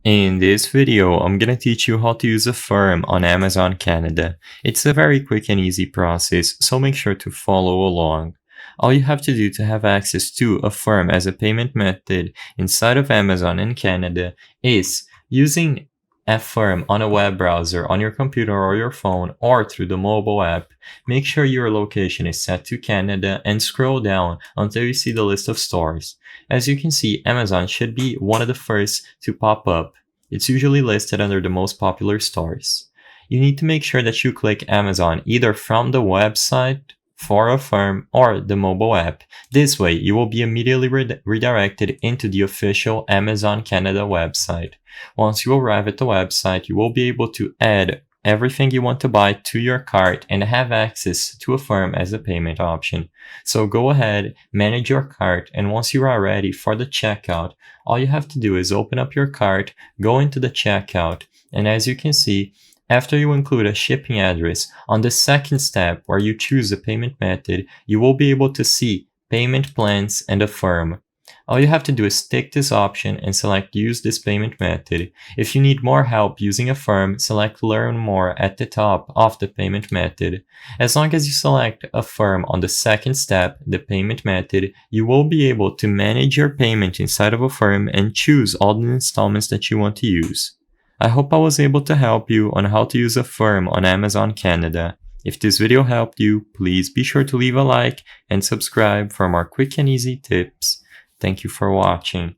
In this video, I'm gonna teach you how to use Affirm on Amazon Canada. It's a very quick and easy process, so make sure to follow along. All you have to do to have access to Affirm as a payment method inside of Amazon in Canada is using Affirm on a web browser on your computer or your phone or through the mobile app. Make sure your location is set to Canada and scroll down until you see the list of stores. As you can see, Amazon should be one of the first to pop up. It's usually listed under the most popular stores. You need to make sure that you click Amazon either from the website for Affirm or the mobile app. This way, you will be immediately redirected into the official Amazon Canada website. Once you arrive at the website, you will be able to add everything you want to buy to your cart and have access to Affirm as a payment option. So go ahead, manage your cart, and once you are ready for the checkout, all you have to do is open up your cart, go into the checkout, and as you can see, after you include a shipping address, on the second step where you choose a payment method, you will be able to see payment plans and Affirm. All you have to do is tick this option and select Use this payment method. If you need more help using Affirm, select Learn More at the top of the payment method. As long as you select Affirm on the second step, the payment method, you will be able to manage your payment inside of Affirm and choose all the installments that you want to use. I hope I was able to help you on how to use Affirm on Amazon Canada. If this video helped you, please be sure to leave a like and subscribe for more quick and easy tips. Thank you for watching.